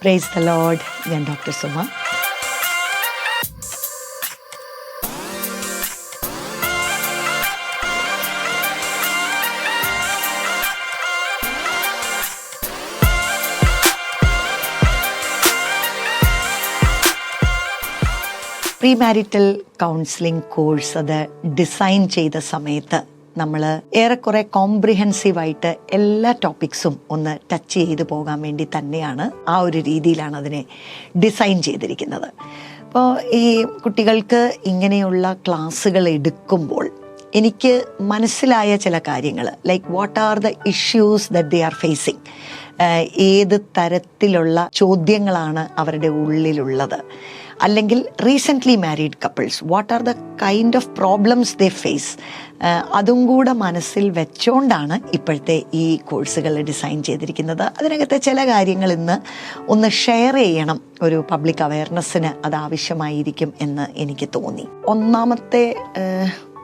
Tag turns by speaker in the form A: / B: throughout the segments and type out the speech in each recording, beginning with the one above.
A: Price the lord. ഞാൻ doctor Suma. Pre marital counselling course അത് design ചെയ്ത സമയത്ത് നമ്മൾ ഏറെക്കുറെ കോംപ്രിഹെൻസീവായിട്ട് എല്ലാ ടോപ്പിക്സും ഒന്ന് ടച്ച് ചെയ്ത് പോകാൻ വേണ്ടി തന്നെയാണ് ആ ഒരു രീതിയിലാണ് അതിനെ ഡിസൈൻ ചെയ്തിരിക്കുന്നത്. അപ്പോൾ ഈ കുട്ടികൾക്ക് ഇങ്ങനെയുള്ള ക്ലാസ്സുകൾ എടുക്കുമ്പോൾ എനിക്ക് മനസ്സിലായ ചില കാര്യങ്ങൾ, like what are the issues that they are facing, ഏത് തരത്തിലുള്ള ചോദ്യങ്ങളാണ് അവരുടെ ഉള്ളിലുള്ളത്, അല്ലെങ്കിൽ recently married couples what are the kind of problems they face, അതും കൂടെ മനസ്സിൽ വെച്ചുകൊണ്ടാണ് ഇപ്പോഴത്തെ ഈ കോഴ്സുകൾ ഡിസൈൻ ചെയ്തിരിക്കുന്നത്. അതിനകത്തെ ചില കാര്യങ്ങൾ ഇന്ന് ഒന്ന് ഷെയർ ചെയ്യണം, ഒരു പബ്ലിക് അവയർനെസ്സിന് അത് ആവശ്യമായിരിക്കും എന്ന് എനിക്ക് തോന്നി. ഒന്നാമത്തെ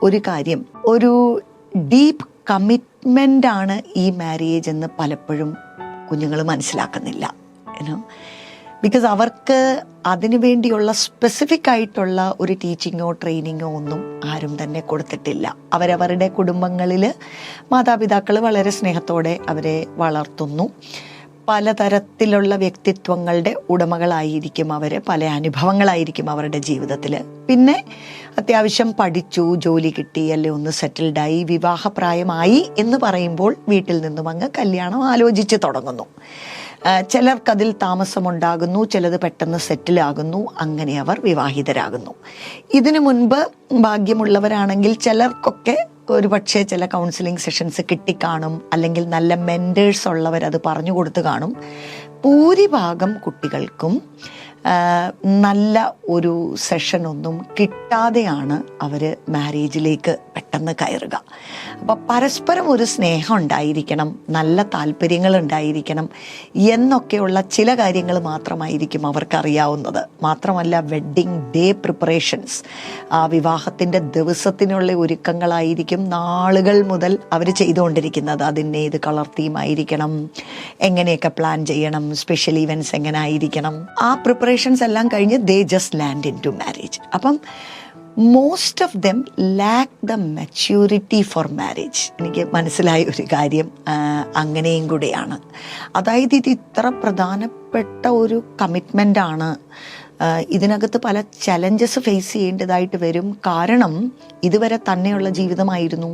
A: ഒരു കാര്യം, ഒരു ഡീപ്പ് കമ്മിറ്റ്മെൻ്റ് ആണ് ഈ മാരേജ് എന്ന് പലപ്പോഴും കുഞ്ഞുങ്ങൾ മനസ്സിലാക്കുന്നില്ല. ബിക്കോസ് അവർക്ക് അതിനു വേണ്ടിയുള്ള സ്പെസിഫിക് ആയിട്ടുള്ള ഒരു ടീച്ചിങ്ങോ ട്രെയിനിങ്ങോ ഒന്നും ആരും തന്നെ കൊടുത്തിട്ടില്ല. അവരവരുടെ കുടുംബങ്ങളിൽ മാതാപിതാക്കൾ വളരെ സ്നേഹത്തോടെ അവരെ വളർത്തുന്നു. പലതരത്തിലുള്ള വ്യക്തിത്വങ്ങളുടെ ഉടമകളായിരിക്കും അവർ, പല അനുഭവങ്ങളായിരിക്കും അവരുടെ ജീവിതത്തിൽ. പിന്നെ അത്യാവശ്യം പഠിച്ചു, ജോലി കിട്ടി, അല്ലെ ഒന്ന് സെറ്റിൽഡായി, വിവാഹപ്രായമായി എന്ന് പറയുമ്പോൾ വീട്ടിൽ നിന്നും അങ്ങ് കല്യാണം ആലോചിച്ച് തുടങ്ങുന്നു. ചിലർക്കതിൽ താമസമുണ്ടാകുന്നു, ചിലത് പെട്ടെന്ന് സെറ്റിലാകുന്നു, അങ്ങനെ അവർ വിവാഹിതരാകുന്നു. ഇതിനു മുൻപ് ഭാഗ്യമുള്ളവരാണെങ്കിൽ ചിലർക്കൊക്കെ ഒരു പക്ഷേ ചില കൗൺസിലിംഗ് സെഷൻസ് കിട്ടിക്കാണും, അല്ലെങ്കിൽ നല്ല മെൻറ്റേഴ്സ് ഉള്ളവരത് പറഞ്ഞു കൊടുത്ത് കാണും. ഭൂരിഭാഗം കുട്ടികൾക്കും നല്ല ഒരു സെഷനൊന്നും കിട്ടാതെയാണ് അവർ മാരേജിലേക്ക് പെട്ടെന്ന് കയറുക. അപ്പോൾ പരസ്പരം ഒരു സ്നേഹം ഉണ്ടായിരിക്കണം, നല്ല താല്പര്യങ്ങൾ ഉണ്ടായിരിക്കണം എന്നൊക്കെയുള്ള ചില കാര്യങ്ങൾ മാത്രമായിരിക്കും അവർക്കറിയാവുന്നത്. മാത്രമല്ല വെഡ്ഡിങ് ഡേ പ്രിപ്പറേഷൻസ്, ആ വിവാഹത്തിൻ്റെ ദിവസത്തിനുള്ള ഒരുക്കങ്ങളായിരിക്കും നാളുകൾ മുതൽ അവർ ചെയ്തുകൊണ്ടിരിക്കുന്നത്. അതിന് ഏത് കളർ തീമായിരിക്കണം, എങ്ങനെയൊക്കെ പ്ലാൻ ചെയ്യണം, സ്പെഷ്യൽ ഈവൻറ്റ്സ് എങ്ങനെ ആയിരിക്കണം, ആ പ്രിപ്പറേഷൻസ് എല്ലാം കഴിഞ്ഞ് they just land into marriage. അപ്പം most of them lack the maturity for marriage. എനിക്ക് മനസ്സിലായ ഒരു കാര്യം അങ്ങനെയും കൂടെയാണ്. അതായത് ഇത് ഇത്ര പ്രധാനപ്പെട്ട ഒരു കമ്മിറ്റ്മെൻ്റാണ്. ഇതിനകത്ത് പല ചലഞ്ചസ് ഫേസ് ചെയ്യേണ്ടതായിട്ട് വരും. കാരണം ഇതുവരെ തന്നെയുള്ള ജീവിതമായിരുന്നു,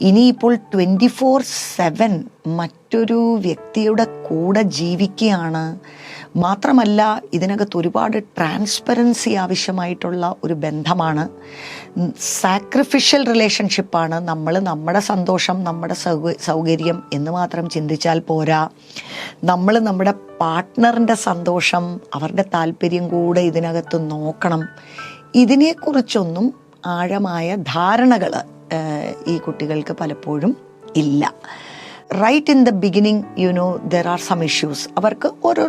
A: ഇനിയിപ്പോൾ 24/7 മറ്റൊരു വ്യക്തിയുടെ കൂടെ ജീവിക്കുകയാണ്. മാത്രമല്ല ഇതിനകത്ത് ഒരുപാട് ട്രാൻസ്പെറൻസി ആവശ്യമായിട്ടുള്ള ഒരു ബന്ധമാണ്, സാക്രിഫിഷ്യൽ റിലേഷൻഷിപ്പാണ്. നമ്മൾ നമ്മുടെ സന്തോഷം, നമ്മുടെ സൗകര്യം എന്ന് മാത്രം ചിന്തിച്ചാൽ പോരാ, നമ്മൾ നമ്മുടെ പാർട്ട്ണറിൻ്റെ സന്തോഷം, അവരുടെ താല്പര്യം കൂടെ ഇതിനകത്ത് നോക്കണം. ഇതിനെക്കുറിച്ചൊന്നും ആഴമായ ധാരണകൾ ഈ കുട്ടികൾക്ക് പലപ്പോഴും ഇല്ല. Right in the beginning there are some issues. അവർക്ക് ഓരോ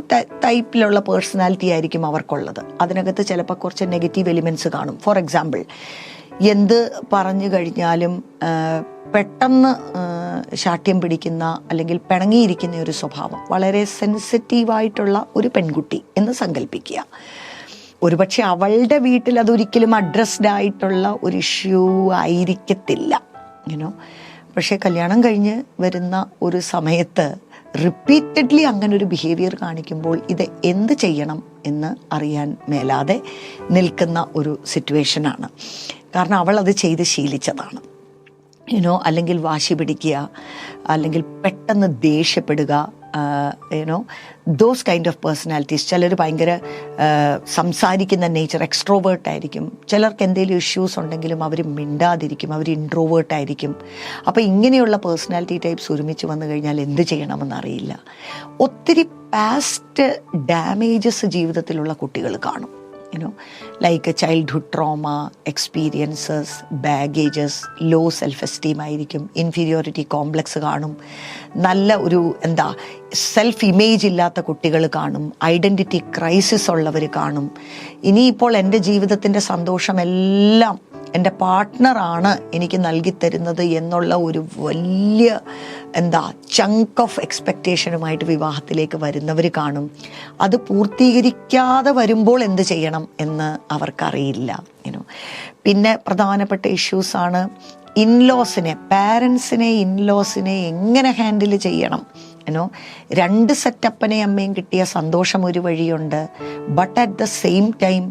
A: ടൈപ്പിലുള്ള പേഴ്സണാലിറ്റി ആയിരിക്കും അവർക്കുള്ളത്. അതിനകത്ത് ചിലപ്പോൾ കുറച്ച് നെഗറ്റീവ് എലിമെൻറ്റ്സ് കാണും. ഫോർ എക്സാമ്പിൾ, എന്ത് പറഞ്ഞു കഴിഞ്ഞാലും പെട്ടെന്ന് ശാഠ്യം പിടിക്കുന്ന അല്ലെങ്കിൽ പിണങ്ങിയിരിക്കുന്ന ഒരു സ്വഭാവം, വളരെ സെൻസിറ്റീവായിട്ടുള്ള ഒരു പെൺകുട്ടി എന്ന് സങ്കല്പിക്കുക. ഒരുപക്ഷെ അവളുടെ വീട്ടിൽ അതൊരിക്കലും അഡ്രസ്ഡ് ആയിട്ടുള്ള ഒരു ഇഷ്യൂ ആയിരിക്കത്തില്ല, പക്ഷേ കല്യാണം കഴിഞ്ഞ് വരുന്ന ഒരു സമയത്ത് റിപ്പീറ്റഡ്ലി അങ്ങനൊരു ബിഹേവിയർ കാണിക്കുമ്പോൾ ഇത് എന്ത് ചെയ്യണം എന്ന് അറിയാൻ മേലാതെ നിൽക്കുന്ന ഒരു സിറ്റുവേഷനാണ്. കാരണം അവൾ അത് ചെയ്ത് ശീലിച്ചതാണ്. അല്ലെങ്കിൽ വാശി പിടിക്കുക, അല്ലെങ്കിൽ പെട്ടെന്ന് ദേഷ്യപ്പെടുക, ദോസ് കൈൻഡ് ഓഫ് പേഴ്സണാലിറ്റീസ്. ചിലർ ഭയങ്കര സംസാരിക്കുന്ന നേച്ചർ, എക്സ്ട്രോവേർട്ട് ആയിരിക്കും. ചിലർക്ക് എന്തെങ്കിലും ഇഷ്യൂസ് ഉണ്ടെങ്കിലും അവർ മിണ്ടാതിരിക്കും, അവർ ഇൻട്രോവേർട്ട് ആയിരിക്കും. അപ്പോൾ ഇങ്ങനെയുള്ള പേഴ്സണാലിറ്റി ടൈപ്സ് ഒരുമിച്ച് വന്നു കഴിഞ്ഞാൽ എന്ത് ചെയ്യണമെന്നറിയില്ല. ഒത്തിരി പാസ്റ്റ് ഡാമേജസ് ജീവിതത്തിലുള്ള കുട്ടികൾ കാണും. Like childhood trauma, experiences, baggages, low self esteem ആയിരിക്കും, ഇൻഫീരിയോറിറ്റി കോംപ്ലക്സ് കാണും. നല്ല ഒരു സെൽഫ് ഇമേജ് ഇല്ലാത്ത കുട്ടികൾ കാണും, ഐഡൻറ്റിറ്റി ക്രൈസിസ് ഉള്ളവർ കാണും. ഇനിയിപ്പോൾ എൻ്റെ ജീവിതത്തിൻ്റെ സന്തോഷമെല്ലാം എൻ്റെ പാർട്ട്ണറാണ് എനിക്ക് നൽകിത്തരുന്നത് എന്നുള്ള ഒരു വലിയ ചങ്ക് ഓഫ് എക്സ്പെക്റ്റേഷനുമായിട്ട് വിവാഹത്തിലേക്ക് വരുന്നവർ കാണും. അത് പൂർത്തീകരിക്കാതെ വരുമ്പോൾ എന്ത് ചെയ്യണം എന്ന് അവർക്കറിയില്ല. പിന്നെ പ്രധാനപ്പെട്ട ഇഷ്യൂസാണ് പാരൻസിനെ ഇൻലോസിനെ എങ്ങനെ ഹാൻഡിൽ ചെയ്യണം. രണ്ട് സെറ്റപ്പനെയും അമ്മയും കിട്ടിയ സന്തോഷം ഒരു വഴിയുണ്ട്. But at the same time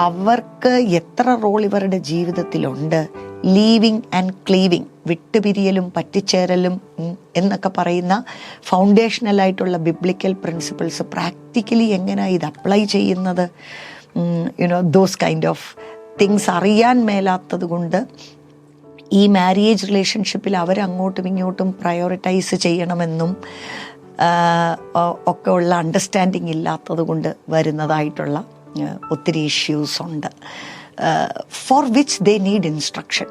A: അവർക്ക് എത്ര റോൾ ഇവരുടെ ജീവിതത്തിലുണ്ട്. ലീവിങ് ആൻഡ് ക്ലീവിങ്, വിട്ടുപിരിയലും പറ്റിച്ചേരലും എന്നൊക്കെ പറയുന്ന ഫൗണ്ടേഷണലായിട്ടുള്ള ബിബ്ലിക്കൽ പ്രിൻസിപ്പിൾസ് പ്രാക്ടിക്കലി എങ്ങനെയാണ് ഇത് അപ്ലൈ ചെയ്യുന്നത്, ദോസ് കൈൻഡ് ഓഫ് തിങ്സ് അറിയാൻ മേലാത്തത് കൊണ്ട് ഈ മാരേജ് റിലേഷൻഷിപ്പിൽ അവരങ്ങോട്ടും ഇങ്ങോട്ടും പ്രയോറിറ്റൈസ് ചെയ്യണമെന്നും ഒക്കെ ഉള്ള അണ്ടർസ്റ്റാൻഡിങ് ഇല്ലാത്തത് കൊണ്ട് വരുന്നതായിട്ടുള്ള ഒത്തിരി ഇഷ്യൂസ് ഉണ്ട്. For which they need instruction.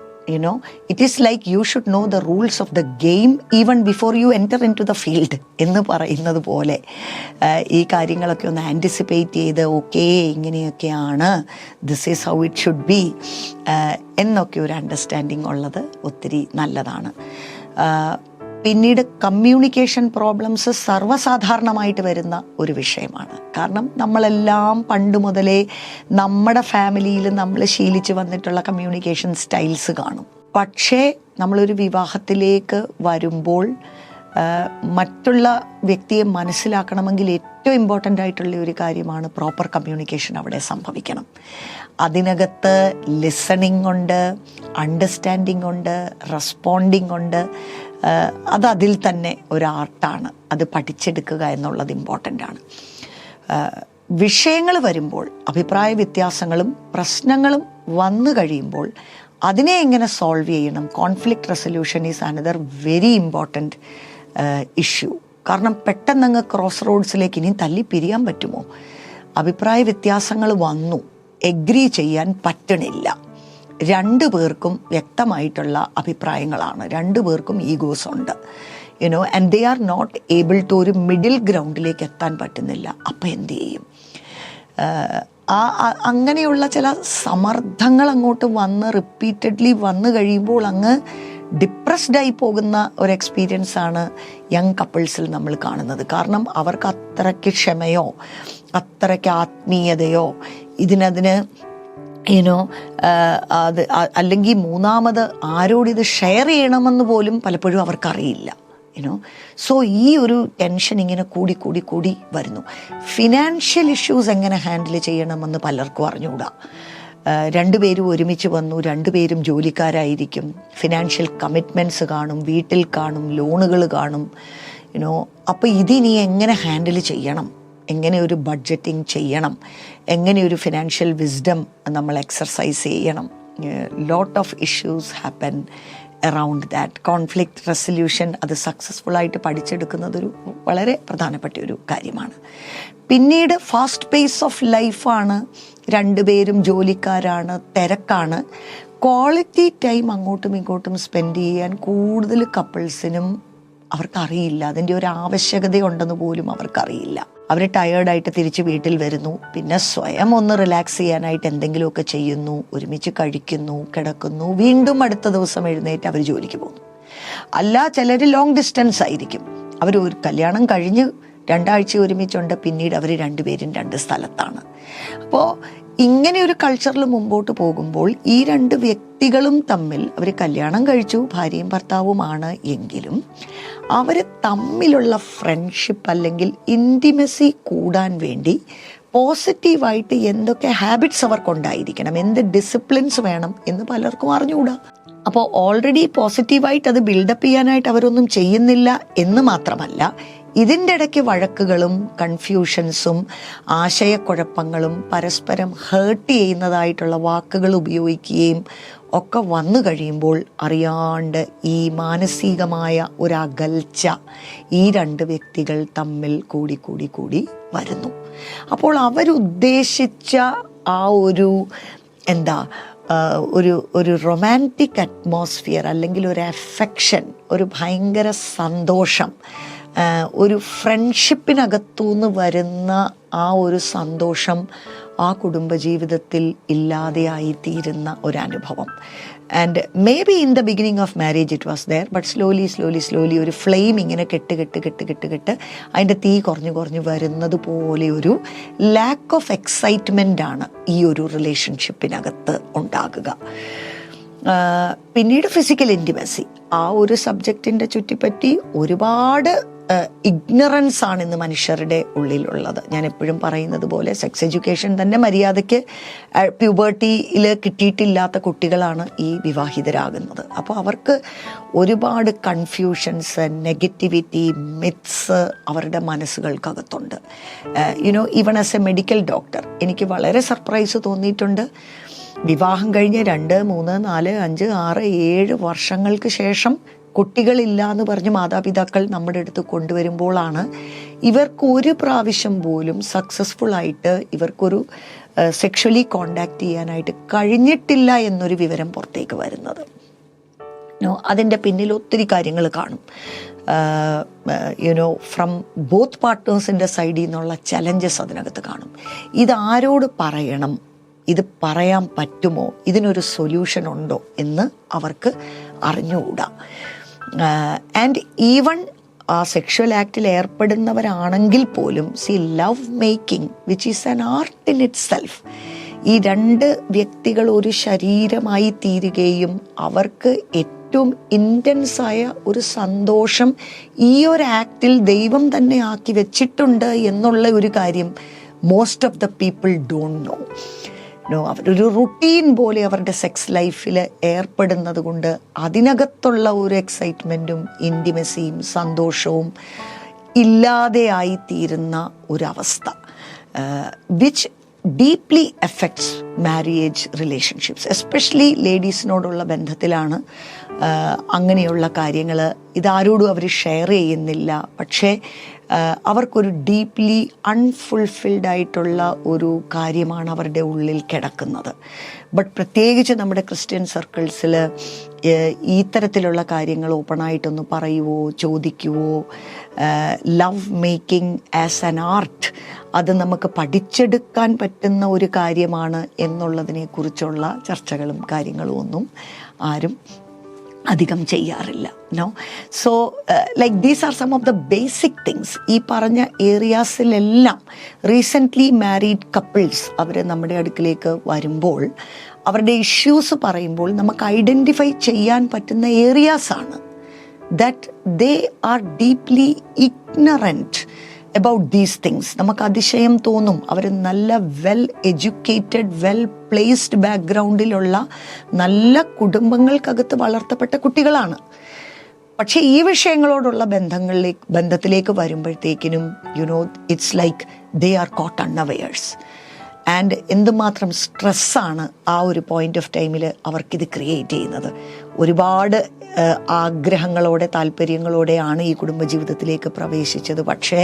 A: It is like you should know the rules of the game even before you enter into the field എന്ന് പറയുന്നത് പോലെ ഈ കാര്യങ്ങളൊക്കെ ഒന്ന് ആൻറ്റിസിപ്പേറ്റ് ചെയ്ത് ഓക്കെ ഇങ്ങനെയൊക്കെയാണ്, this is how it should be എന്നൊക്കെ ഒരു അണ്ടർസ്റ്റാൻഡിങ് ഉള്ളത് ഒത്തിരി നല്ലതാണ്. പിന്നീട് കമ്മ്യൂണിക്കേഷൻ പ്രോബ്ലംസ് സർവ്വസാധാരണമായിട്ട് വരുന്ന ഒരു വിഷയമാണ്. കാരണം നമ്മളെല്ലാം പണ്ട് മുതലേ നമ്മുടെ ഫാമിലിയിൽ നമ്മൾ ശീലിച്ച് വന്നിട്ടുള്ള കമ്മ്യൂണിക്കേഷൻ സ്റ്റൈൽസ് കാണും. പക്ഷേ നമ്മളൊരു വിവാഹത്തിലേക്ക് വരുമ്പോൾ മറ്റുള്ള വ്യക്തിയെ മനസ്സിലാക്കണമെങ്കിൽ ഏറ്റവും ഇമ്പോർട്ടൻ്റ് ആയിട്ടുള്ള ഒരു കാര്യമാണ് പ്രോപ്പർ കമ്മ്യൂണിക്കേഷൻ അവിടെ സംഭവിക്കണം. അതിനകത്ത് ലിസണിങ് ഉണ്ട്, അണ്ടർസ്റ്റാൻഡിങ് ഉണ്ട്, റെസ്പോണ്ടിങ് ഉണ്ട്. അതിൽ തന്നെ ഒരു ആർട്ടാണ്. അത് പഠിച്ചെടുക്കുക എന്നുള്ളത് ഇമ്പോർട്ടൻ്റ് ആണ്. വിഷയങ്ങൾ വരുമ്പോൾ, അഭിപ്രായ വ്യത്യാസങ്ങളും പ്രശ്നങ്ങളും വന്നു കഴിയുമ്പോൾ അതിനെ എങ്ങനെ സോൾവ് ചെയ്യണം, conflict resolution is another very important issue. കാരണം പെട്ടെന്ന് അങ്ങ് ക്രോസ് റോഡ്സിലേക്ക് ഇനി തല്ലി പിരിയാൻ പറ്റുമോ? അഭിപ്രായ വ്യത്യാസങ്ങൾ വന്നു, എഗ്രി ചെയ്യാൻ പറ്റണില്ല. രണ്ടു പേർക്കും വ്യക്തമായിട്ടുള്ള അഭിപ്രായങ്ങളാണ്, രണ്ടു പേർക്കും ഈഗോസ് ഉണ്ട്, and they are not able to ഒരു മിഡിൽ ഗ്രൗണ്ടിലേക്ക് എത്താൻ പറ്റുന്നില്ല. അപ്പം എന്ത് ചെയ്യും? അങ്ങനെയുള്ള ചില സമ്മർദ്ദങ്ങൾ അങ്ങോട്ട് വന്ന് റിപ്പീറ്റഡ്ലി വന്നു കഴിയുമ്പോൾ അങ്ങ് ഡിപ്രസ്ഡ് ആയി പോകുന്ന ഒരു എക്സ്പീരിയൻസ് ആണ് യങ് കപ്പിൾസിൽ നമ്മൾ കാണുന്നത്. കാരണം അവർക്ക് അത്രയ്ക്ക് ക്ഷമയോ അത്രയ്ക്ക് ആത്മീയതയോ ഇതിനതിന് അത് അല്ലെങ്കിൽ മൂന്നാമത് ആരോടിത് ഷെയർ ചെയ്യണമെന്ന് പോലും പലപ്പോഴും അവർക്കറിയില്ല. സോ ഈ ഒരു ടെൻഷൻ ഇങ്ങനെ കൂടി കൂടി കൂടി വരുന്നു. ഫിനാൻഷ്യൽ ഇഷ്യൂസ് എങ്ങനെ ഹാൻഡിൽ ചെയ്യണമെന്ന് പലർക്കും അറിഞ്ഞുകൂടാ. രണ്ടുപേരും ഒരുമിച്ച് വന്നു, രണ്ടുപേരും ജോലിക്കാരായിരിക്കും, ഫിനാൻഷ്യൽ കമ്മിറ്റ്മെൻറ്റ്സ് കാണും, വീട്ടിൽ കാണും, ലോണുകൾ കാണും. അപ്പോൾ ഇതിനി എങ്ങനെ ഹാൻഡിൽ ചെയ്യണം, എങ്ങനെ ഒരു ബഡ്ജറ്റിംഗ് ചെയ്യണം, എങ്ങനെ ഒരു ഫിനാൻഷ്യൽ വിസ്ഡം നമ്മൾ എക്സർസൈസ് ചെയ്യണം. Lot of issues happen around that. Conflict resolution അത് സക്സസ്ഫുള്ളായിട്ട് പഠിച്ചെടുക്കുന്നതൊരു വളരെ പ്രധാനപ്പെട്ട ഒരു കാര്യമാണ്. പിന്നീട് ഫാസ്റ്റ് പേസ് ഓഫ് ലൈഫാണ്, രണ്ടുപേരും ജോലിക്കാരാണ്, തിരക്കാണ്. ക്വാളിറ്റി ടൈം അങ്ങോട്ടും ഇങ്ങോട്ടും സ്പെൻഡ് ചെയ്യാൻ കൂടുതൽ കപ്പിൾസിനും അവർക്കറിയില്ല. അതിൻ്റെ ഒരു ആവശ്യകതയുണ്ടെന്ന് പോലും അവർക്കറിയില്ല. അവർ ടയേർഡായിട്ട് തിരിച്ച് വീട്ടിൽ വരുന്നു, പിന്നെ സ്വയം ഒന്ന് റിലാക്സ് ചെയ്യാനായിട്ട് എന്തെങ്കിലുമൊക്കെ ചെയ്യുന്നു, ഒരുമിച്ച് കഴിക്കുന്നു, കിടക്കുന്നു, വീണ്ടും അടുത്ത ദിവസം എഴുന്നേറ്റ് അവർ ജോലിക്ക് പോകുന്നു. അല്ല, ചിലർ ലോങ് ഡിസ്റ്റൻസ് ആയിരിക്കും, അവർ ഒരു കല്യാണം കഴിഞ്ഞ് 2 ആഴ്ച ഒരുമിച്ചുണ്ട്, പിന്നീട് അവർ രണ്ടുപേരും 2 സ്ഥലത്താണ്. അപ്പോൾ ഇങ്ങനെ ഒരു കൾച്ചറിൽ മുമ്പോട്ട് പോകുമ്പോൾ ഈ 2 വ്യക്തികളും തമ്മിൽ, അവർ കല്യാണം കഴിച്ചു, ഭാര്യയും ഭർത്താവുമാണ് എങ്കിലും അവർ തമ്മിലുള്ള ഫ്രണ്ട്ഷിപ്പ് അല്ലെങ്കിൽ ഇൻറ്റിമസി കൂടാൻ വേണ്ടി പോസിറ്റീവായിട്ട് എന്തൊക്കെ ഹാബിറ്റ്സ് അവർക്കുണ്ടായിരിക്കണം, എന്ത് ഡിസിപ്ലിൻസ് വേണം എന്ന് പലർക്കും അറിഞ്ഞുകൂടാ. അപ്പോൾ ഓൾറെഡി പോസിറ്റീവായിട്ട് അത് ബിൽഡപ്പ് ചെയ്യാനായിട്ട് അവരൊന്നും ചെയ്യുന്നില്ല എന്ന് മാത്രമല്ല, ഇതിൻ്റെ ഇടയ്ക്ക് വഴക്കുകളും കൺഫ്യൂഷൻസും ആശയക്കുഴപ്പങ്ങളും പരസ്പരം ഹേർട്ട് ചെയ്യുന്നതായിട്ടുള്ള വാക്കുകൾ ഉപയോഗിക്കുകയും ഒക്കെ വന്നു കഴിയുമ്പോൾ അറിയാണ്ട് ഈ മാനസികമായ ഒരകൽച്ച ഈ 2 വ്യക്തികൾ തമ്മിൽ കൂടി കൂടി കൂടി വരുന്നു. അപ്പോൾ അവരുദ്ദേശിച്ച ആ ഒരു ഒരു റൊമാൻറ്റിക് അറ്റ്മോസ്ഫിയർ അല്ലെങ്കിൽ ഒരു അഫെക്ഷൻ, ഒരു ഭയങ്കര സന്തോഷം, ഒരു ഫ്രണ്ട്ഷിപ്പിനകത്തുനിന്ന് വരുന്ന ആ ഒരു സന്തോഷം ആ കുടുംബജീവിതത്തിൽ ഇല്ലാതെയായിത്തീരുന്ന ഒരനുഭവം. And may be in the beginning of marriage it was there, but slowly ഒരു ഫ്ലെയിം ഇങ്ങനെ കെട്ട് അതിൻ്റെ തീ കുറഞ്ഞു വരുന്നത് പോലെ ഒരു ലാക്ക് ഓഫ് എക്സൈറ്റ്മെൻ്റ് ആണ് ഈ ഒരു റിലേഷൻഷിപ്പിനകത്ത് ഉണ്ടാകുക. പിന്നീട് ഫിസിക്കൽ ഇൻറ്റിമസി, ആ ഒരു സബ്ജക്റ്റിൻ്റെ ചുറ്റിപ്പറ്റി ഒരുപാട് ഇഗ്നറൻസ് ആണ് ഇന്ന് മനുഷ്യരുടെ ഉള്ളിലുള്ളത്. ഞാൻ എപ്പോഴും പറയുന്നത് പോലെ സെക്സ് എഡ്യൂക്കേഷൻ തന്നെ മര്യാദയ്ക്ക് പ്യൂബർട്ടിയിൽ കിട്ടിയിട്ടില്ലാത്ത കുട്ടികളാണ് ഈ വിവാഹിതരാകുന്നത്. അപ്പോൾ അവർക്ക് ഒരുപാട് കൺഫ്യൂഷൻസ്, നെഗറ്റിവിറ്റി, മിത്സ് അവരുടെ മനസ്സുകൾക്കകത്തുണ്ട്. Even as a medical doctor എനിക്ക് വളരെ സർപ്രൈസ് തോന്നിയിട്ടുണ്ട്. വിവാഹം കഴിഞ്ഞ് 2, 3, 4, 5, 6, 7 വർഷങ്ങൾക്ക് ശേഷം കുട്ടികളില്ല എന്ന് പറഞ്ഞ് മാതാപിതാക്കൾ നമ്മുടെ അടുത്ത് കൊണ്ടുവരുമ്പോഴാണ് ഇവർക്ക് ഒരു പ്രാവശ്യം പോലും സക്സസ്ഫുള്ളായിട്ട് ഇവർക്കൊരു സെക്ഷലി കോണ്ടാക്ട് ചെയ്യാനായിട്ട് കഴിഞ്ഞിട്ടില്ല എന്നൊരു വിവരം പുറത്തേക്ക് വരുന്നത്. അതിൻ്റെ പിന്നിൽ ഒത്തിരി കാര്യങ്ങൾ കാണും. ഫ്രം ബോത്ത് പാർട്ട്നേഴ്സിൻ്റെ സൈഡിൽ നിന്നുള്ള ചലഞ്ചസ് അതിനകത്ത് കാണും. ഇതാരോട് പറയണം, ഇത് പറയാൻ പറ്റുമോ, ഇതിനൊരു സൊല്യൂഷൻ ഉണ്ടോ എന്ന് അവർക്ക് അറിഞ്ഞുകൂടാ. ആൻഡ് ഈവൺ ആ സെക്ഷൽ ആക്റ്റിൽ ഏർപ്പെടുന്നവരാണെങ്കിൽ പോലും love making which is an art in it self, ഈ 2 വ്യക്തികൾ ഒരു ശരീരമായി തീരുകയും അവർക്ക് ഏറ്റവും ഇൻറ്റൻസായ ഒരു സന്തോഷം ഈ ഒരു ആക്റ്റിൽ ദൈവം തന്നെ ആക്കി വെച്ചിട്ടുണ്ട് എന്നുള്ള ഒരു കാര്യം most of the people don't know. അവരൊരു റുട്ടീൻ പോലെ അവരുടെ സെക്സ് ലൈഫിൽ ഏർപ്പെടുന്നത് കൊണ്ട് അതിനകത്തുള്ള ഒരു എക്സൈറ്റ്മെൻറ്റും ഇൻറ്റിമസിയും സന്തോഷവും ഇല്ലാതെയായിത്തീരുന്ന ഒരവസ്ഥ which deeply affects marriage relationships. Especially ലേഡീസിനോടുള്ള ബന്ധത്തിലാണ് അങ്ങനെയുള്ള കാര്യങ്ങൾ. ഇതാരോടും അവർ ഷെയർ ചെയ്യുന്നില്ല, പക്ഷേ അവർക്കൊരു ഡീപ്ലി അൺഫുൾഫിൽഡ് ആയിട്ടുള്ള ഒരു കാര്യമാണ് അവരുടെ ഉള്ളിൽ കിടക്കുന്നത്. ബട്ട് പ്രത്യേകിച്ച് നമ്മുടെ ക്രിസ്ത്യൻ സർക്കിൾസിൽ ഈ തരത്തിലുള്ള കാര്യങ്ങൾ ഓപ്പണായിട്ടൊന്ന് പറയുവോ, ചോദിക്കുവോ, love making as an art അത് നമുക്ക് പഠിച്ചെടുക്കാൻ പറ്റുന്ന ഒരു കാര്യമാണ് എന്നുള്ളതിനെക്കുറിച്ചുള്ള ചർച്ചകളും കാര്യങ്ങളും ഒന്നും ആരും അധികം ചെയ്യാറില്ല. So like these are some of the basic things. ഈ പറഞ്ഞ ഏരിയാസിലെല്ലാം റീസെൻ്റ്ലി മാരീഡ് കപ്പിൾസ് അവർ നമ്മുടെ അടുക്കിലേക്ക് വരുമ്പോൾ അവരുടെ ഇഷ്യൂസ് പറയുമ്പോൾ നമുക്ക് ഐഡൻറ്റിഫൈ ചെയ്യാൻ പറ്റുന്ന ഏരിയാസാണ് that they are deeply ignorant about these things. നമുക്ക് അതിശയം തോന്നും. അവർ നല്ല വെൽ എഡ്യൂക്കേറ്റഡ്, വെൽ പ്ലേസ്ഡ് ബാക്ക്ഗ്രൗണ്ടിലുള്ള നല്ല കുടുംബങ്ങൾക്കകത്ത് വളർത്തപ്പെട്ട കുട്ടികളാണ്. പക്ഷേ ഈ വിഷയങ്ങളോടുള്ള ബന്ധത്തിലേക്ക് വരുമ്പോഴത്തേക്കിനും it's like they are caught unawares. And എന്തുമാത്രം സ്ട്രെസ്സാണ് ആ ഒരു പോയിന്റ് ഓഫ് ടൈമിൽ അവർക്കിത് ക്രിയേറ്റ് ചെയ്യുന്നത്. ഒരുപാട് ആഗ്രഹങ്ങളോടെ താല്പര്യങ്ങളോടെയാണ് ഈ കുടുംബജീവിതത്തിലേക്ക് പ്രവേശിച്ചത്. പക്ഷേ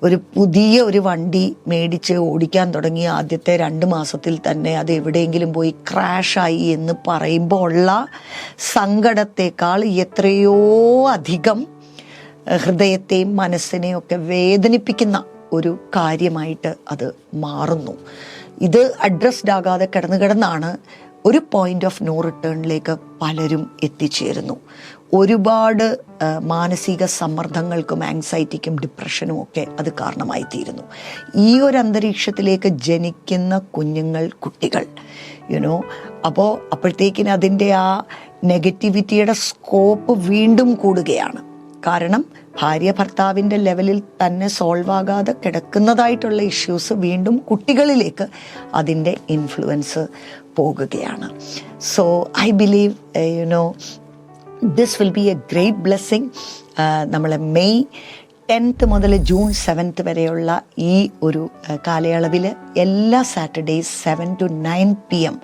A: ഒരു പുതിയ ഒരു വണ്ടി മേടിച്ച് ഓടിക്കാൻ തുടങ്ങിയ ആദ്യത്തെ 2 മാസത്തിൽ തന്നെ അത് എവിടെയെങ്കിലും പോയി ക്രാഷായി എന്ന് പറയുമ്പോൾ ഉള്ള സങ്കടത്തേക്കാൾ എത്രയോ അധികം ഹൃദയത്തെയും മനസ്സിനെയും ഒക്കെ വേദനിപ്പിക്കുന്ന ഒരു കാര്യമായിട്ട് അത് മാറുന്നു. ഇത് അഡ്രസ്ഡ് ആകാതെ കിടന്നാണ് ഒരു പോയിന്റ് ഓഫ് നോ റിട്ടേണിലേക്ക് പലരും എത്തിച്ചേരുന്നു. ഒരുപാട് മാനസിക സമ്മർദ്ദങ്ങൾക്കും ആങ്സൈറ്റിക്കും ഡിപ്രഷനും ഒക്കെ അത് കാരണമായി തീരുന്നു. ഈ ഒരു അന്തരീക്ഷത്തിലേക്ക് ജനിക്കുന്ന കുട്ടികൾ അപ്പോഴത്തേക്കിന് അതിൻ്റെ ആ നെഗറ്റിവിറ്റിയുടെ സ്കോപ്പ് വീണ്ടും കൂടുകയാണ്. കാരണം ഭാര്യ ഭർത്താവിൻ്റെ ലെവലിൽ തന്നെ സോൾവ് ആകാതെ കിടക്കുന്നതായിട്ടുള്ള ഇഷ്യൂസ് വീണ്ടും കുട്ടികളിലേക്ക് അതിൻ്റെ ഇൻഫ്ലുവൻസ് പോകുകയാണ്. So I believe this will be A great blessing. നമ്മൾ മെയ് 10th മുതൽ ജൂൺ 7th വരെയുള്ള ഈ ഒരു കാലയളവിൽ എല്ലാ സാറ്റർഡേയ്സ് 7 to 9 PM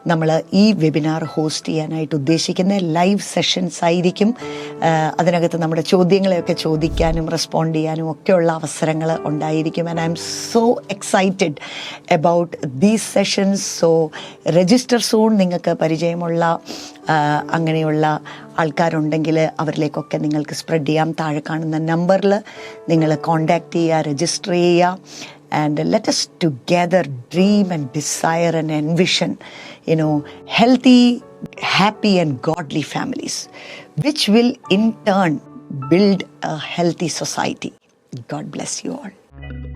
A: നമ്മൾ ഈ വെബിനാർ ഹോസ്റ്റ് ചെയ്യാനായിട്ട് ഉദ്ദേശിക്കുന്ന ലൈവ് സെഷൻസ് ആയിരിക്കും. അതിനകത്ത് നമ്മുടെ ചോദ്യങ്ങളെയൊക്കെ ചോദിക്കാനും റെസ്പോണ്ട് ചെയ്യാനും ഒക്കെയുള്ള അവസരങ്ങൾ ഉണ്ടായിരിക്കും. And I M so excited about these sessions. So register soon. നിങ്ങൾക്ക് പരിചയമുള്ള അങ്ങനെയുള്ള ആൾക്കാരുണ്ടെങ്കിൽ അവരിലേക്കൊക്കെ നിങ്ങൾക്ക് സ്പ്രെഡ് ചെയ്യാം. താഴെ കാണുന്ന നമ്പറിൽ നിങ്ങൾ കോൺടാക്റ്റ് ചെയ്യുക, രജിസ്റ്റർ ചെയ്യുക. And let us together dream and desire and envision, healthy, happy and godly families, which will in turn build a healthy society. God bless you all.